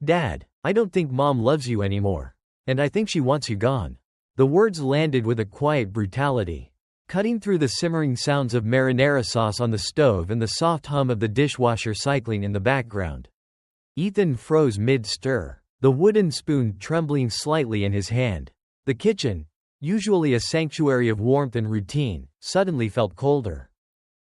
"Dad, I don't think Mom loves you anymore. And I think she wants you gone." The words landed with a quiet brutality, cutting through the simmering sounds of marinara sauce on the stove and the soft hum of the dishwasher cycling in the background. Ethan froze mid-stir, the wooden spoon trembling slightly in his hand. The kitchen, usually a sanctuary of warmth and routine, suddenly felt colder.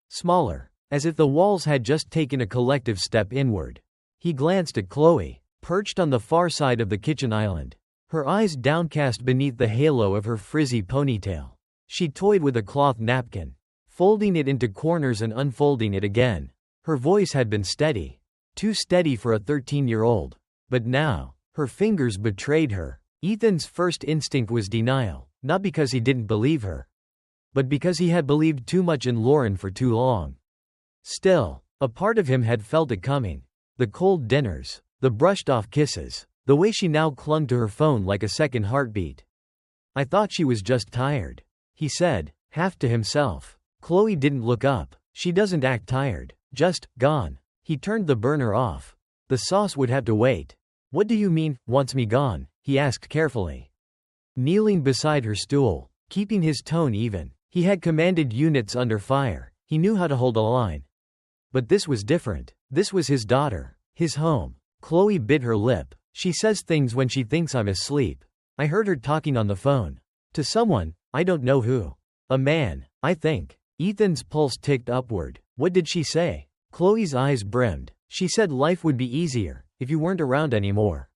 Smaller, as if the walls had just taken a collective step inward. He glanced at Chloe, perched on the far side of the kitchen island, her eyes downcast beneath the halo of her frizzy ponytail. She toyed with a cloth napkin, folding it into corners and unfolding it again. Her voice had been steady, too steady for a 13-year-old. But now, her fingers betrayed her. Ethan's first instinct was denial, not because he didn't believe her, but because he had believed too much in Lauren for too long. Still, a part of him had felt it coming. The cold dinners, the brushed-off kisses, the way she now clung to her phone like a second heartbeat. "I thought she was just tired," he said, half to himself. Chloe didn't look up. "She doesn't act tired, just gone." He turned the burner off. The sauce would have to wait. "What do you mean, wants me gone?" he asked carefully. Kneeling beside her stool, keeping his tone even. He had commanded units under fire. He knew how to hold a line. But this was different. This was his daughter, his home. Chloe bit her lip. "She says things when she thinks I'm asleep. I heard her talking on the phone. To someone, I don't know who. A man, I think." Ethan's pulse ticked upward. "What did she say?" Chloe's eyes brimmed. "She said life would be easier if you weren't around anymore."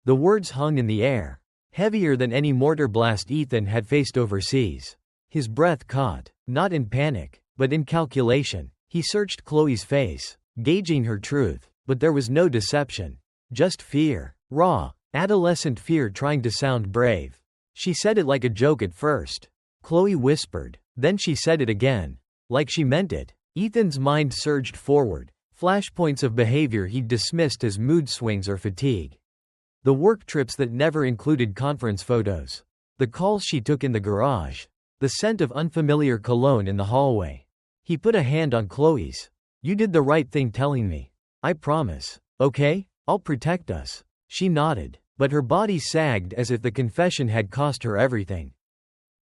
The words hung in the air, heavier than any mortar blast Ethan had faced overseas. His breath caught, not in panic, but in calculation. He searched Chloe's face, gauging her truth, but there was no deception. Just fear. Raw, adolescent fear trying to sound brave. "She said it like a joke at first," Chloe whispered. Then she said it again, like she meant it. Ethan's mind surged forward, flashpoints of behavior he'd dismissed as mood swings or fatigue. The work trips that never included conference photos. The calls she took in the garage. The scent of unfamiliar cologne in the hallway. He put a hand on Chloe's. "You did the right thing telling me. I promise. Okay? I'll protect us." She nodded, but her body sagged as if the confession had cost her everything.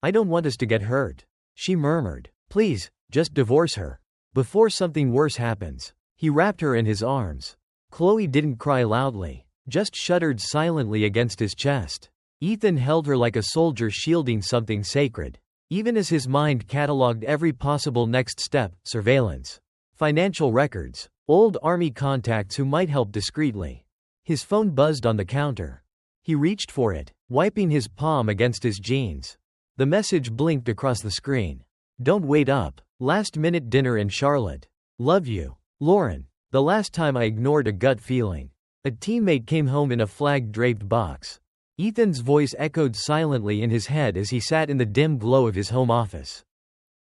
"I don't want us to get hurt," she murmured. "Please, just divorce her. Before something worse happens." He wrapped her in his arms. Chloe didn't cry loudly, just shuddered silently against his chest. Ethan held her like a soldier shielding something sacred. Even as his mind catalogued every possible next step, surveillance, financial records, old army contacts who might help discreetly. His phone buzzed on the counter. He reached for it, wiping his palm against his jeans. The message blinked across the screen. "Don't wait up. Last-minute dinner in Charlotte. Love you, Lauren." The last time I ignored a gut feeling. A teammate came home in a flag-draped box. Ethan's voice echoed silently in his head as he sat in the dim glow of his home office.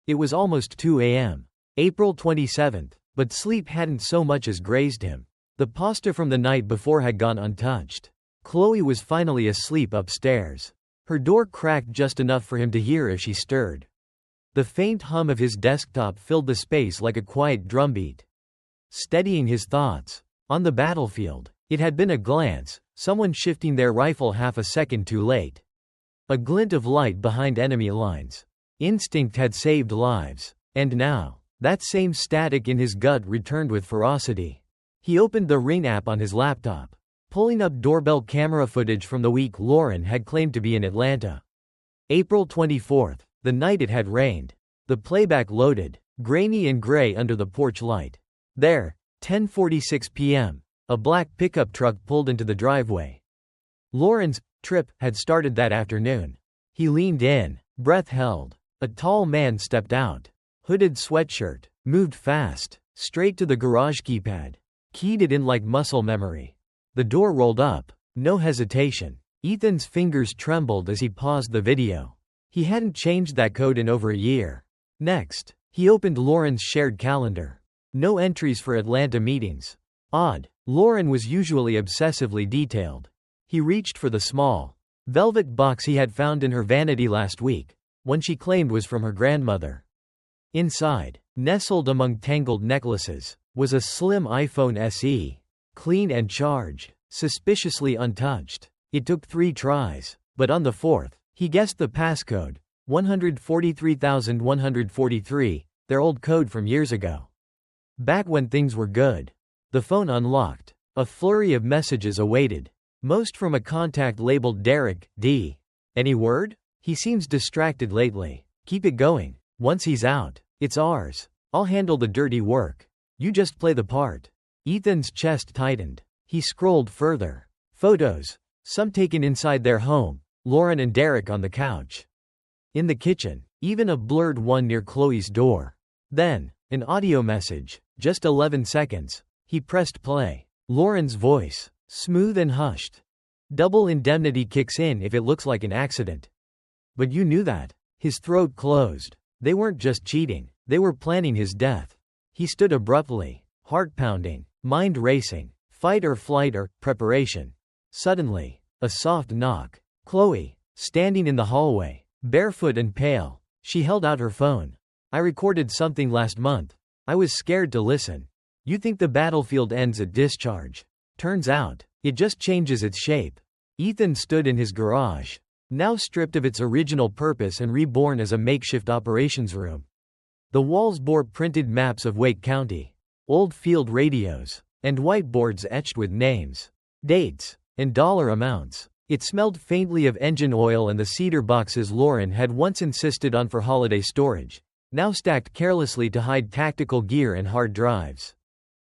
It was almost 2 a.m. April 27th, but sleep hadn't so much as grazed him. The pasta from the night before had gone untouched. Chloe was finally asleep upstairs. Her door cracked just enough for him to hear if she stirred. The faint hum of his desktop filled the space like a quiet drumbeat. Steadying his thoughts. On the battlefield, it had been a glance, someone shifting their rifle half a second too late. A glint of light behind enemy lines. Instinct had saved lives. And now, that same static in his gut returned with ferocity. He opened the Ring app on his laptop, pulling up doorbell camera footage from the week Lauren had claimed to be in Atlanta. April 24th, the night it had rained. The playback loaded, grainy and gray under the porch light. There, 10:46 p.m., a black pickup truck pulled into the driveway. Lauren's trip had started that afternoon. He leaned in, breath held. A tall man stepped out. Hooded sweatshirt, moved fast, straight to the garage keypad. Keyed it in like muscle memory. The door rolled up. No hesitation. Ethan's fingers trembled as he paused the video. He hadn't changed that code in over a year. Next, he opened Lauren's shared calendar. No entries for Atlanta meetings. Odd. Lauren was usually obsessively detailed. He reached for the small, velvet box he had found in her vanity last week, one she claimed was from her grandmother. Inside, nestled among tangled necklaces, was a slim iPhone SE. Clean and charged. suspiciously untouched. It took 3 tries, but on the 4th, he guessed the passcode, 143,143, their old code from years ago. Back when things were good. The phone unlocked. A flurry of messages awaited, most from a contact labeled Derek, D. Any word? He seems distracted lately. Keep it going. Once he's out, it's ours. I'll handle the dirty work. You just play the part. Ethan's chest tightened. He scrolled further. Photos. Some taken inside their home. Lauren and Derek on the couch. In the kitchen. Even a blurred one near Chloe's door. Then, an audio message. Just 11 seconds. He pressed play. Lauren's voice. Smooth and hushed. Double indemnity kicks in if it looks like an accident. But you knew that. His throat closed. They weren't just cheating. They were planning his death. He stood abruptly. Heart pounding. Mind racing. Fight or flight or preparation. Suddenly, a soft knock. Chloe, standing in the hallway, barefoot and pale. She held out her phone. I recorded something last month. I was scared to listen. You think the battlefield ends at discharge. Turns out, it just changes its shape. Ethan stood in his garage, now stripped of its original purpose and reborn as a makeshift operations room. The walls bore printed maps of Wake County, old field radios, and whiteboards etched with names, dates, and dollar amounts. It smelled faintly of engine oil and the cedar boxes Lauren had once insisted on for holiday storage, now stacked carelessly to hide tactical gear and hard drives.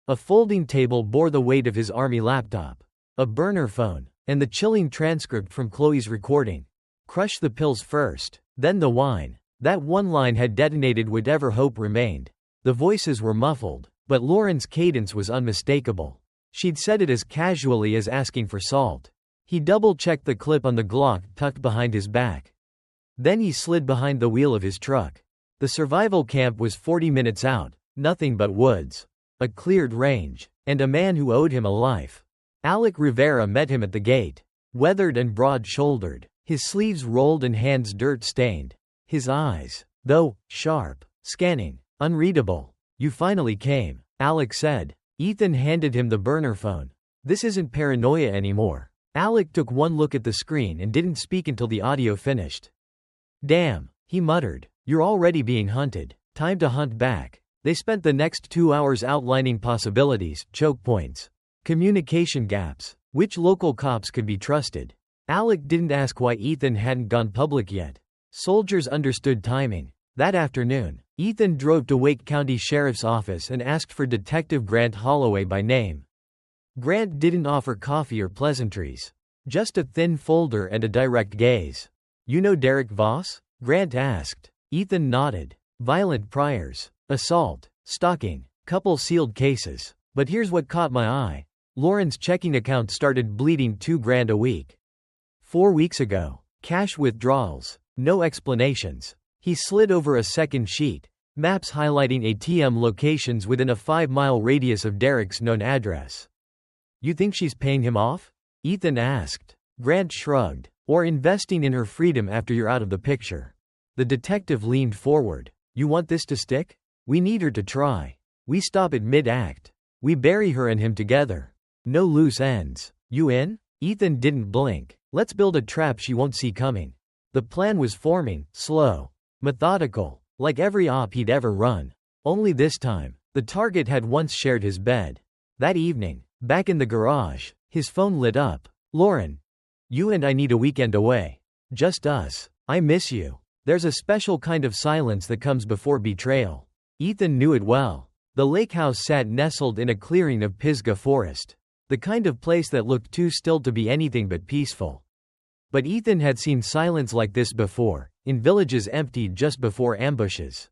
A folding table bore the weight of his army laptop, a burner phone, and the chilling transcript from Chloe's recording. Crush the pills first, then the wine. That one line had detonated whatever hope remained. The voices were muffled, but Lauren's cadence was unmistakable. She'd said it as casually as asking for salt. He double-checked the clip on the Glock tucked behind his back. Then he slid behind the wheel of his truck. The survival camp was 40 minutes out, nothing but woods, a cleared range, and a man who owed him a life. Alec Rivera met him at the gate, weathered and broad-shouldered, his sleeves rolled and hands dirt-stained. His eyes, though, sharp, scanning, unreadable. You finally came, Alec said. Ethan handed him the burner phone. This isn't paranoia anymore. Alec took one look at the screen and didn't speak until the audio finished. Damn, he muttered. You're already being hunted. Time to hunt back. They spent the next 2 hours outlining possibilities, choke points, communication gaps, which local cops could be trusted. Alec didn't ask why Ethan hadn't gone public yet. Soldiers understood timing. That afternoon, Ethan drove to Wake County Sheriff's Office and asked for Detective Grant Holloway by name. Grant didn't offer coffee or pleasantries. Just a thin folder and a direct gaze. You know Derek Voss? Grant asked. Ethan nodded. Violent priors. Assault. Stalking. Couple sealed cases. But here's what caught my eye. Lauren's checking account started bleeding $2,000 a week. 4 weeks ago. Cash withdrawals. No explanations. He slid over a second sheet. Maps highlighting ATM locations within a 5-mile radius of Derek's known address. You think she's paying him off? Ethan asked. Grant shrugged. Or investing in her freedom after you're out of the picture. The detective leaned forward. You want this to stick? We need her to try. We stop at mid-act. We bury her and him together. No loose ends. You in? Ethan didn't blink. Let's build a trap she won't see coming. The plan was forming, slow, methodical, like every op he'd ever run. Only this time, the target had once shared his bed. That evening, back in the garage, his phone lit up. Lauren. You and I need a weekend away. Just us. I miss you. There's a special kind of silence that comes before betrayal. Ethan knew it well. The lake house sat nestled in a clearing of Pisgah forest. The kind of place that looked too still to be anything but peaceful. But Ethan had seen silence like this before, in villages emptied just before ambushes.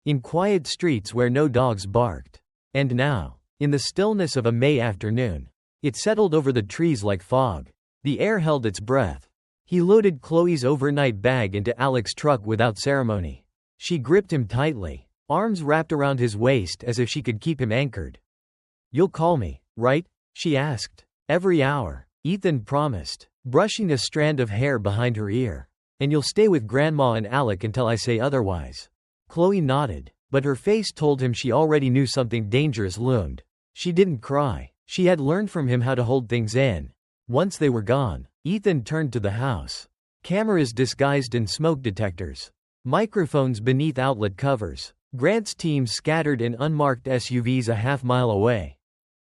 In quiet streets where no dogs barked. And now, in the stillness of a May afternoon, it settled over the trees like fog. The air held its breath. He loaded Chloe's overnight bag into Alec's truck without ceremony. She gripped him tightly, arms wrapped around his waist as if she could keep him anchored. You'll call me, right? She asked. Every hour, Ethan promised, brushing a strand of hair behind her ear. And you'll stay with Grandma and Alec until I say otherwise. Chloe nodded, but her face told him she already knew something dangerous loomed. She didn't cry, She had learned from him how to hold things in. Once they were gone, Ethan turned to the house. Cameras disguised in smoke detectors. Microphones beneath outlet covers. Grant's team scattered in unmarked SUVs a half-mile away.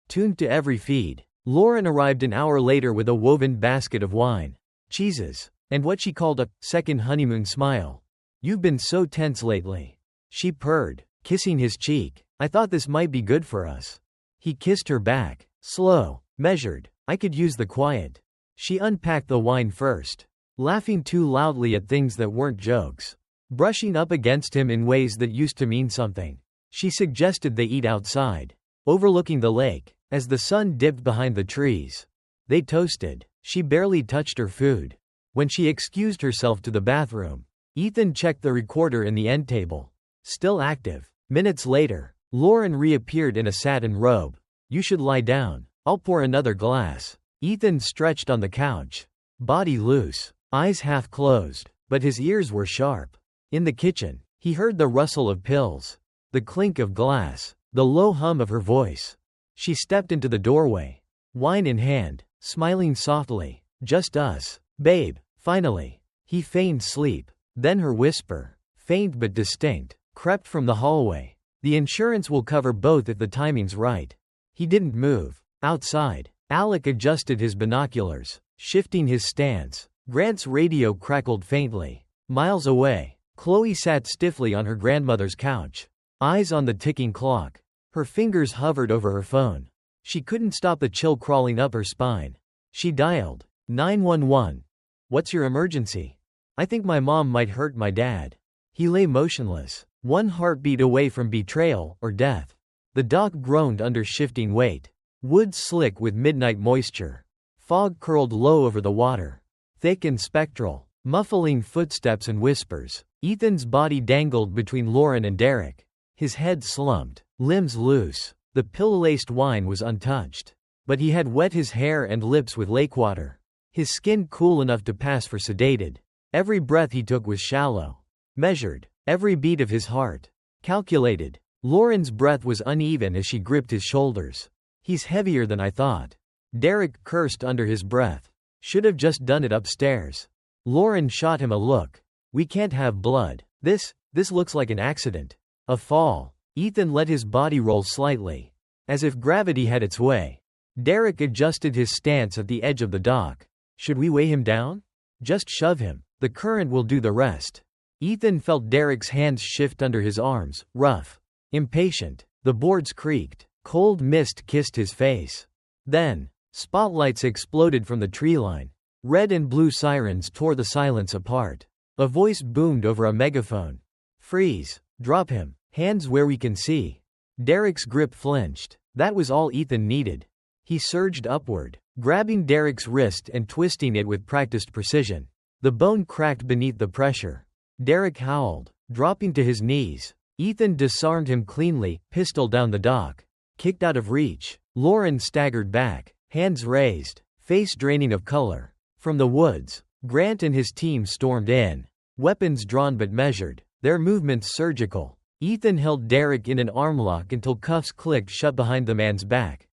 Tuned to every feed. Lauren arrived an hour later with a woven basket of wine, cheeses, and what she called a second honeymoon smile. "You've been so tense lately," she purred, kissing his cheek. "I thought this might be good for us." He kissed her back, slow, measured. "I could use the quiet." She unpacked the wine first, laughing too loudly at things that weren't jokes, brushing up against him in ways that used to mean something. She suggested they eat outside, overlooking the lake, as the sun dipped behind the trees. They toasted. She barely touched her food. When she excused herself to the bathroom, Ethan checked the recorder in the end table. Still active. Minutes later, Lauren reappeared in a satin robe. "You should lie down. I'll pour another glass." Ethan stretched on the couch, body loose, eyes half closed, but his ears were sharp. In the kitchen, he heard the rustle of pills, the clink of glass, the low hum of her voice. She stepped into the doorway, wine in hand, smiling softly. "Just us, babe, finally." He feigned sleep. Then her whisper, faint but distinct, crept from the hallway. "The insurance will cover both if the timing's right." He didn't move. Outside, Alec adjusted his binoculars, shifting his stance. Grant's radio crackled faintly. Miles away, Chloe sat stiffly on her grandmother's couch, eyes on the ticking clock. Her fingers hovered over her phone. She couldn't stop the chill crawling up her spine. She dialed 911. "What's your emergency?" "I think my mom might hurt my dad." He lay motionless, one heartbeat away from betrayal or death. The dock groaned under shifting weight. Wood slick with midnight moisture. Fog curled low over the water, thick and spectral, muffling footsteps and whispers. Ethan's body dangled between Lauren and Derek. His head slumped, limbs loose. The pill-laced wine was untouched, but he had wet his hair and lips with lake water. His skin cool enough to pass for sedated. Every breath he took was shallow, measured. Every beat of his heart, calculated. Lauren's breath was uneven as she gripped his shoulders. "He's heavier than I thought." Derek cursed under his breath. "Should have just done it upstairs." Lauren shot him a look. "We can't have blood. This looks like an accident. A fall." Ethan let his body roll slightly, as if gravity had its way. Derek adjusted his stance at the edge of the dock. "Should we weigh him down?" "Just shove him. The current will do the rest." Ethan felt Derek's hands shift under his arms, rough, impatient. The boards creaked. Cold mist kissed his face. Then, spotlights exploded from the tree line. Red and blue sirens tore the silence apart. A voice boomed over a megaphone. "Freeze. Drop him. Hands where we can see." Derek's grip flinched. That was all Ethan needed. He surged upward, grabbing Derek's wrist and twisting it with practiced precision. The bone cracked beneath the pressure. Derek howled, dropping to his knees. Ethan disarmed him cleanly, pistol down the dock. Kicked out of reach, Lauren staggered back, hands raised, face draining of color. From the woods, Grant and his team stormed in, weapons drawn but measured, their movements surgical. Ethan held Derek in an armlock until cuffs clicked shut behind the man's back.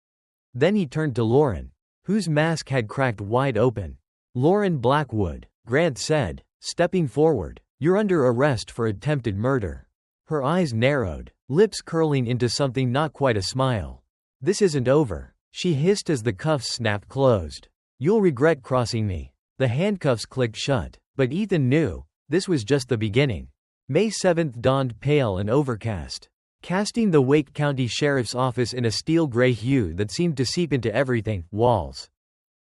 Then he turned to Lauren, whose mask had cracked wide open. "Lauren Blackwood," Grant said, stepping forward. "You're under arrest for attempted murder." Her eyes narrowed, lips curling into something not quite a smile. "This isn't over," she hissed as the cuffs snapped closed. "You'll regret crossing me." The handcuffs clicked shut, but Ethan knew, this was just the beginning. May 7th dawned pale and overcast, casting the Wake County Sheriff's Office in a steel-gray hue that seemed to seep into everything: walls,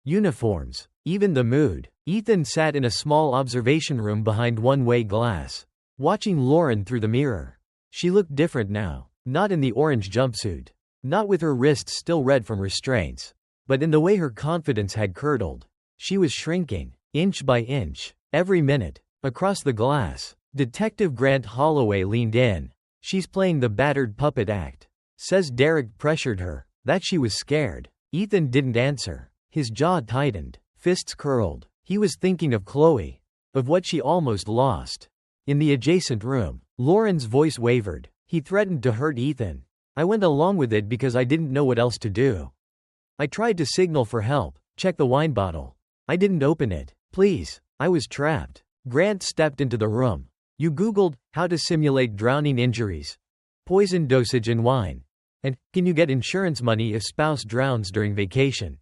uniforms, even the mood. Ethan sat in a small observation room behind one-way glass, watching Lauren through the mirror. She looked different now, not in the orange jumpsuit, not with her wrists still red from restraints, but in the way her confidence had curdled. She was shrinking, inch by inch, every minute. Across the glass, Detective Grant Holloway leaned in. "She's playing the battered puppet act," says Derek pressured her. That she was scared. Ethan didn't answer. His jaw tightened, fists curled. He was thinking of Chloe, of what she almost lost. In the adjacent room, Lauren's voice wavered. "He threatened to hurt Ethan. I went along with it because I didn't know what else to do." I tried to signal for help, check the wine bottle. I didn't open it. Please. I was trapped. Grant stepped into the room. You Googled how to simulate drowning injuries, poison dosage in wine, and can you get insurance money if spouse drowns during vacation?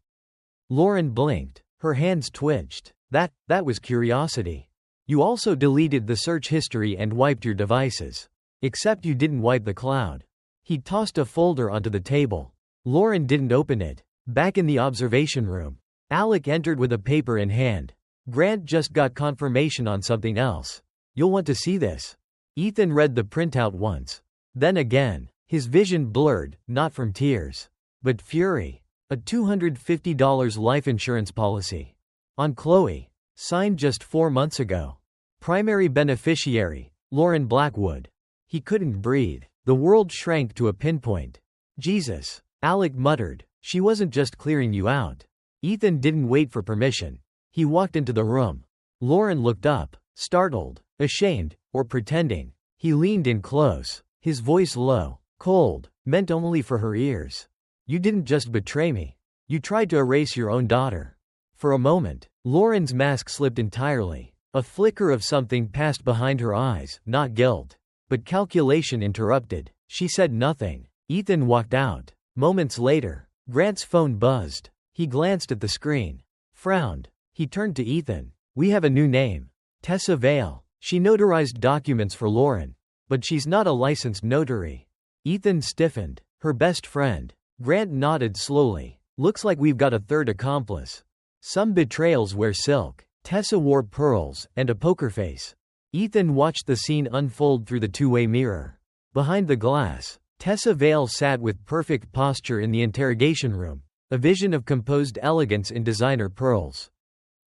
Lauren blinked. Her hands twitched. That was curiosity. You also deleted the search history and wiped your devices. Except you didn't wipe the cloud. He tossed a folder onto the table. Lauren didn't open it. Back in the observation room, Alec entered with a paper in hand. Grant just got confirmation on something else. You'll want to see this. Ethan read the printout once. Then again. His vision blurred, not from tears, but fury. A $250 life insurance policy. On Chloe. Signed just 4 months ago. Primary beneficiary, Lauren Blackwood. He couldn't breathe. The world shrank to a pinpoint. Jesus. Alec muttered. She wasn't just clearing you out. Ethan didn't wait for permission. He walked into the room. Lauren looked up, startled, ashamed, or pretending. He leaned in close, his voice low, cold, meant only for her ears. You didn't just betray me. You tried to erase your own daughter. For a moment, Lauren's mask slipped entirely. A flicker of something passed behind her eyes, not guilt. But calculation interrupted. She said nothing. Ethan walked out. Moments later, Grant's phone buzzed. He glanced at the screen. Frowned. He turned to Ethan. We have a new name. Tessa Vale. She notarized documents for Lauren. But she's not a licensed notary. Ethan stiffened. Her best friend. Grant nodded slowly. Looks like we've got a third accomplice. Some betrayals wear silk. Tessa wore pearls and a poker face. Ethan watched the scene unfold through the two-way mirror. Behind the glass, Tessa Vale sat with perfect posture in the interrogation room, a vision of composed elegance in designer pearls.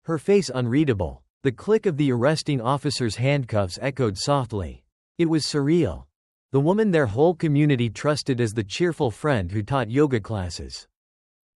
Her face unreadable. The click of the arresting officer's handcuffs echoed softly. It was surreal. The woman their whole community trusted as the cheerful friend who taught yoga classes.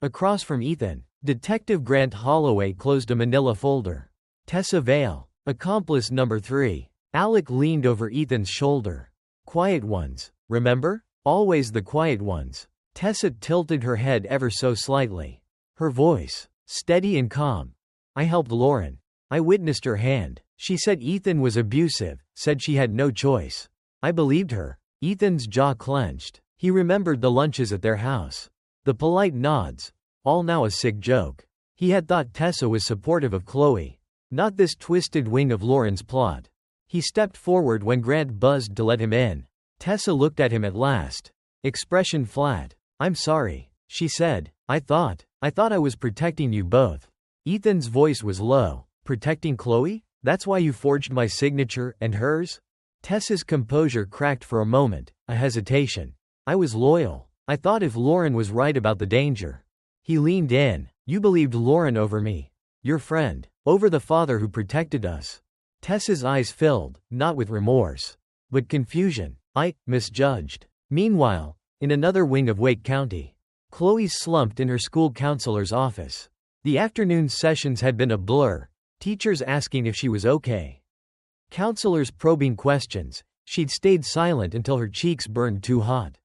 Across from Ethan, Detective Grant Holloway closed a manila folder. Tessa Vale, accomplice number 3. Alec leaned over Ethan's shoulder. Quiet ones, remember? Always the quiet ones. Tessa tilted her head ever so slightly. Her voice, steady and calm. I helped Lauren. I witnessed her hand. She said Ethan was abusive, said she had no choice. I believed her. Ethan's jaw clenched. He remembered the lunches at their house. The polite nods. All now a sick joke. He had thought Tessa was supportive of Chloe. Not this twisted wing of Lauren's plot. He stepped forward when Grant buzzed to let him in. Tessa looked at him at last. Expression flat. I'm sorry, she said. I thought I was protecting you both. Ethan's voice was low. Protecting Chloe? That's why you forged my signature and hers? Tessa's composure cracked for a moment, a hesitation. I was loyal. I thought if Lauren was right about the danger. He leaned in. You believed Lauren over me. Your friend. Over the father who protected us. Tessa's eyes filled, not with remorse, but confusion. I misjudged. Meanwhile, in another wing of Wake County, Chloe slumped in her school counselor's office. The afternoon sessions had been a blur, teachers asking if she was okay. Counselors probing questions. She'd stayed silent until her cheeks burned too hot.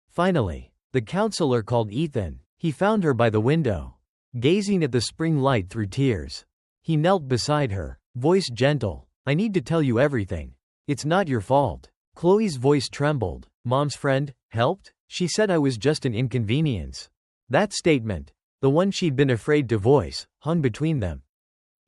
Finally, the counselor called Ethan. He found her by the window, gazing at the spring light through tears. He knelt beside her, voice gentle. I need to tell you everything. It's not your fault. Chloe's voice trembled. Mom's friend helped? She said I was just an inconvenience. That statement, the one she'd been afraid to voice, hung between them.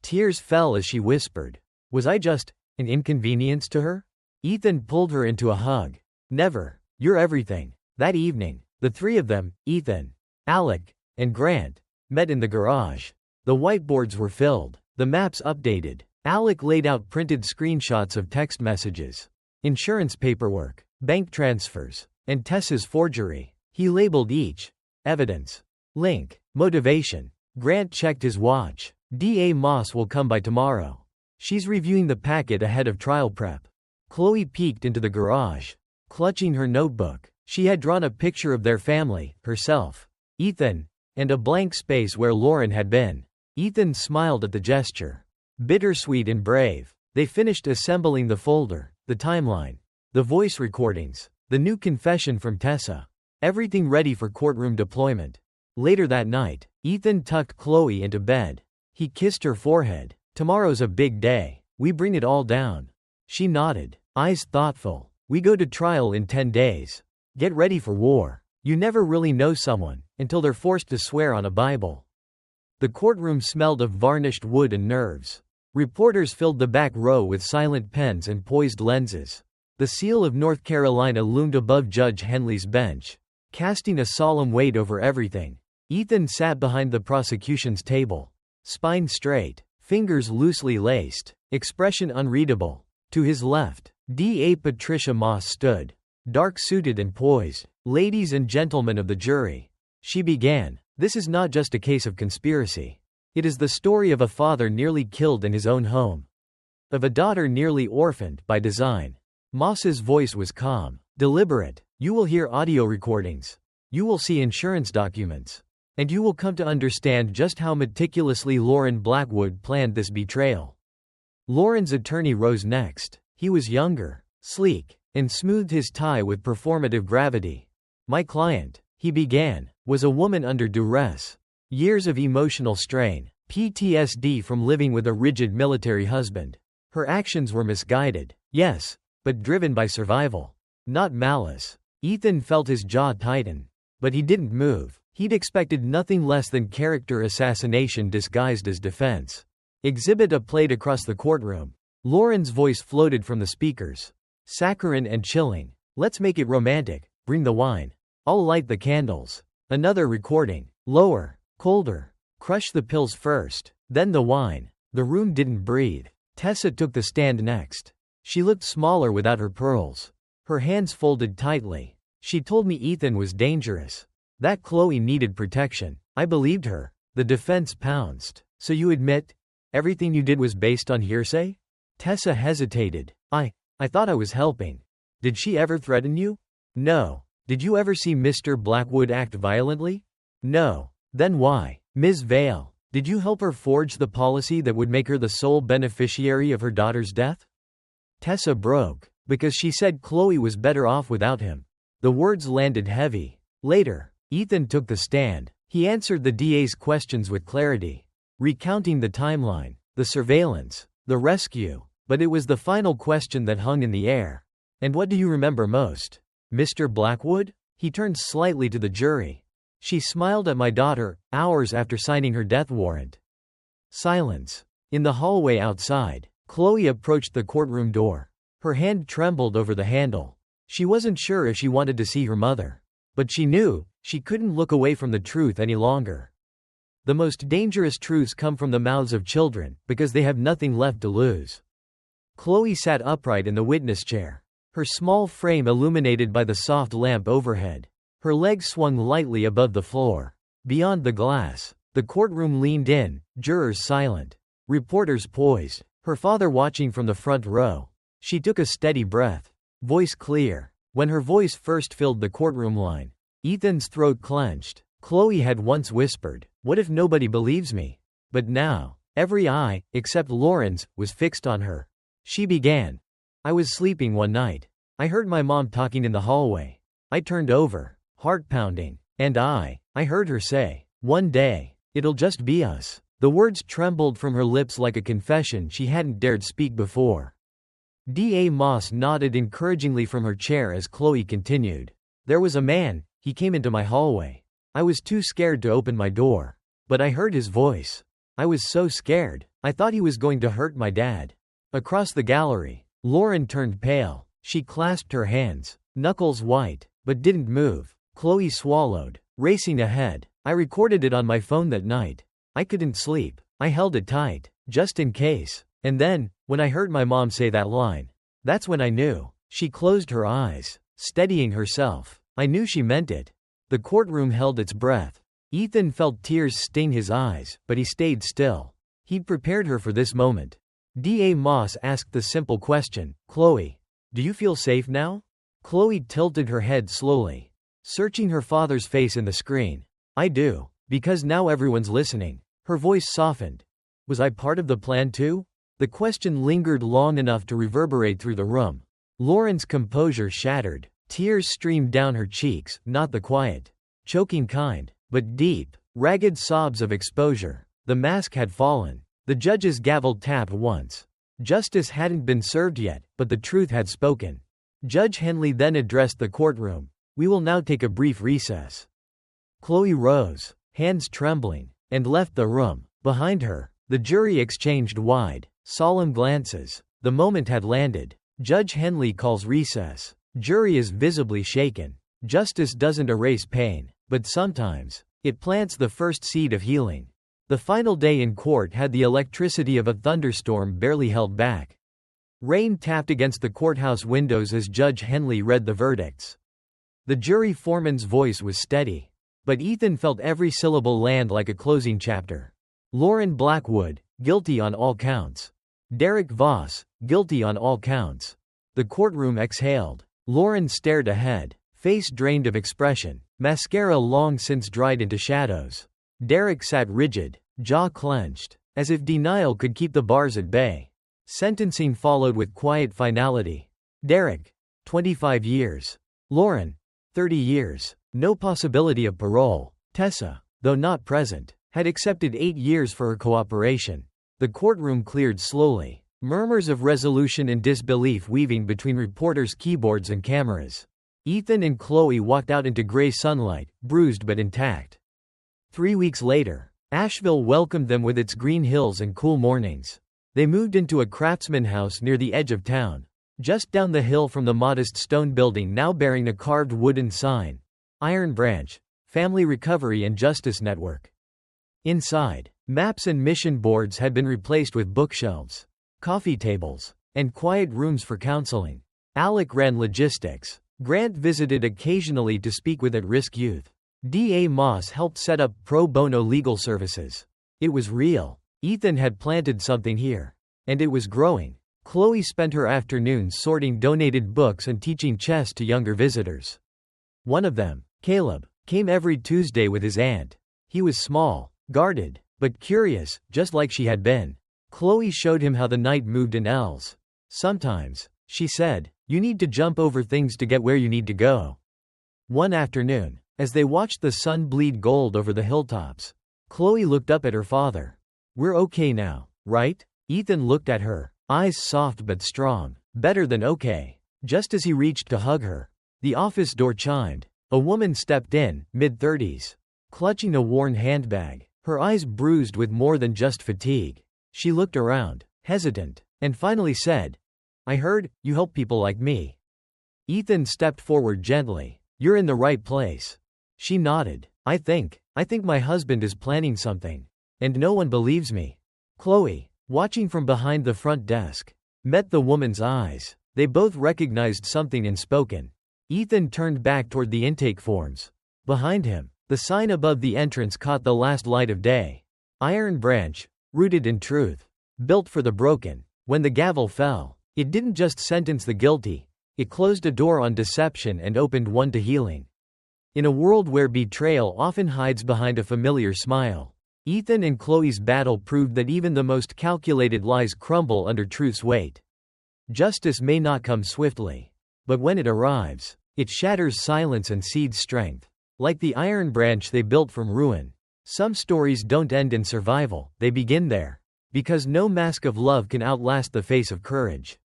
Tears fell as she whispered. Was I just an inconvenience to her? Ethan pulled her into a hug. Never. You're everything. That evening, the three of them, Ethan, Alec, and Grant, met in the garage. The whiteboards were filled, the maps updated. Alec laid out printed screenshots of text messages, insurance paperwork, bank transfers, and Tessa's forgery. He labeled each. Evidence. Link. Motivation. Grant checked his watch. D.A. Moss will come by tomorrow. She's reviewing the packet ahead of trial prep. Chloe peeked into the garage. Clutching her notebook, she had drawn a picture of their family, herself, Ethan, and a blank space where Lauren had been. Ethan smiled at the gesture. Bittersweet and brave. They finished assembling the folder, the timeline, the voice recordings, the new confession from Tessa. Everything ready for courtroom deployment. Later that night, Ethan tucked Chloe into bed. He kissed her forehead. "Tomorrow's a big day. We bring it all down." She nodded, eyes thoughtful. "We go to trial in 10 days. Get ready for war. You never really know someone until they're forced to swear on a Bible." The courtroom smelled of varnished wood and nerves. Reporters filled the back row with silent pens and poised lenses. The seal of North Carolina loomed above Judge Henley's bench, casting a solemn weight over everything. Ethan sat behind the prosecution's table, spine straight, fingers loosely laced, expression unreadable. To his left, D.A. Patricia Moss stood, dark-suited and poised. "Ladies and gentlemen of the jury," she began, "this is not just a case of conspiracy. It is the story of a father nearly killed in his own home, of a daughter nearly orphaned by design." Moss's voice was calm, deliberate. "You will hear audio recordings. You will see insurance documents. And you will come to understand just how meticulously Lauren Blackwood planned this betrayal." Lauren's attorney rose next. He was younger, sleek, and smoothed his tie with performative gravity. "My client," he began, "was a woman under duress. Years of emotional strain, PTSD from living with a rigid military husband. Her actions were misguided, yes, but driven by survival, not malice." Ethan felt his jaw tighten, but he didn't move. He'd expected nothing less than character assassination disguised as defense. "Exhibit A" played across the courtroom. Lauren's voice floated from the speakers. "Saccharine and chilling. Let's make it romantic. Bring the wine. I'll light the candles." Another recording. "Lower. Colder. Crush the pills first, then the wine." The room didn't breathe. Tessa took the stand next. She looked smaller without her pearls. Her hands folded tightly. "She told me Ethan was dangerous. That Chloe needed protection. I believed her." The defense pounced. "So you admit everything you did was based on hearsay?" Tessa hesitated. I thought I was helping." "Did she ever threaten you?" "No." "Did you ever see Mr. Blackwood act violently?" "No." "Then why?" "Ms. Vale, did you help her forge the policy that would make her the sole beneficiary of her daughter's death?" Tessa broke. "Because she said Chloe was better off without him." The words landed heavy. Later, Ethan took the stand. He answered the DA's questions with clarity, recounting the timeline, the surveillance, the rescue. But it was the final question that hung in the air. "And what do you remember most? Mr. Blackwood?" He turned slightly to the jury. "She smiled at my daughter, hours after signing her death warrant." Silence. In the hallway outside, Chloe approached the courtroom door. Her hand trembled over the handle. She wasn't sure if she wanted to see her mother. But she knew she couldn't look away from the truth any longer. The most dangerous truths come from the mouths of children, because they have nothing left to lose. Chloe sat upright in the witness chair, her small frame illuminated by the soft lamp overhead. Her legs swung lightly above the floor. Beyond the glass, the courtroom leaned in, jurors silent, reporters poised, her father watching from the front row. She took a steady breath, voice clear. When her voice first filled the courtroom line, Ethan's throat clenched. Chloe had once whispered, "What if nobody believes me?" But now, every eye, except Lauren's, was fixed on her. She began. "I was sleeping one night. I heard my mom talking in the hallway. I turned over, heart pounding, and I heard her say, 'One day, it'll just be us.'" The words trembled from her lips like a confession she hadn't dared speak before. D.A. Moss nodded encouragingly from her chair as Chloe continued. "There was a man, he came into my hallway. I was too scared to open my door. But I heard his voice. I was so scared, I thought he was going to hurt my dad." Across the gallery, Lauren turned pale. She clasped her hands, knuckles white, but didn't move. Chloe swallowed, racing ahead. "I recorded it on my phone that night. I couldn't sleep. I held it tight, just in case. And then, when I heard my mom say that line, that's when I knew." She closed her eyes, steadying herself. "I knew she meant it." The courtroom held its breath. Ethan felt tears stain his eyes, but he stayed still. He'd prepared her for this moment. D.A. Moss asked the simple question, "Chloe, do you feel safe now?" Chloe tilted her head slowly, searching her father's face in the screen. "I do, because now everyone's listening." Her voice softened. "Was I part of the plan too?" The question lingered long enough to reverberate through the room. Lauren's composure shattered. Tears streamed down her cheeks, not the quiet, choking kind. but deep, ragged sobs of exposure. The mask had fallen. The judge's gavel tapped once. Justice hadn't been served yet, but the truth had spoken. Judge Henley then addressed the courtroom. "We will now take a brief recess." Chloe rose, hands trembling, and left the room. Behind her, the jury exchanged wide, solemn glances. The moment had landed. Judge Henley calls recess. Jury is visibly shaken. Justice doesn't erase pain, but sometimes, it plants the first seed of healing. The final day in court had the electricity of a thunderstorm barely held back. Rain tapped against the courthouse windows as Judge Henley read the verdicts. The jury foreman's voice was steady, but Ethan felt every syllable land like a closing chapter. Lauren Blackwood, guilty on all counts. Derek Voss, guilty on all counts. The courtroom exhaled. Lauren stared ahead, face drained of expression, mascara long since dried into shadows. Derek sat rigid, jaw clenched, as if denial could keep the bars at bay. Sentencing followed with quiet finality. Derek, 25 years. Lauren, 30 years. No possibility of parole. Tessa, though not present, had accepted 8 years for her cooperation. The courtroom cleared slowly, murmurs of resolution and disbelief weaving between reporters' keyboards and cameras. Ethan and Chloe walked out into gray sunlight, bruised but intact. 3 weeks later, Asheville welcomed them with its green hills and cool mornings. They moved into a craftsman house near the edge of town, just down the hill from the modest stone building now bearing a carved wooden sign, Iron Branch, Family Recovery and Justice Network. Inside, maps and mission boards had been replaced with bookshelves, coffee tables, and quiet rooms for counseling. Alec ran logistics. Grant visited occasionally to speak with at-risk youth. D.A. Moss helped set up pro bono legal services. It was real. Ethan had planted something here. And it was growing. Chloe spent her afternoons sorting donated books and teaching chess to younger visitors. One of them, Caleb, came every Tuesday with his aunt. He was small, guarded, but curious, just like she had been. Chloe showed him how the night moved in L's. Sometimes, she said, you need to jump over things to get where you need to go. One afternoon, as they watched the sun bleed gold over the hilltops, Chloe looked up at her father. We're okay now, right? Ethan looked at her, eyes soft but strong. Better than okay. Just as he reached to hug her, the office door chimed. A woman stepped in, mid-30s, clutching a worn handbag, her eyes bruised with more than just fatigue. She looked around, hesitant, and finally said, I heard, you help people like me. Ethan stepped forward gently. You're in the right place. She nodded. I think my husband is planning something. And no one believes me. Chloe, watching from behind the front desk, met the woman's eyes. They both recognized something unspoken. Ethan turned back toward the intake forms. Behind him, the sign above the entrance caught the last light of day. Iron Branch, rooted in truth. Built for the broken. When the gavel fell, it didn't just sentence the guilty. It closed a door on deception and opened one to healing. In a world where betrayal often hides behind a familiar smile, Ethan and Chloe's battle proved that even the most calculated lies crumble under truth's weight. Justice may not come swiftly, but when it arrives, it shatters silence and seeds strength. Like the iron branch they built from ruin, some stories don't end in survival, they begin there. Because no mask of love can outlast the face of courage.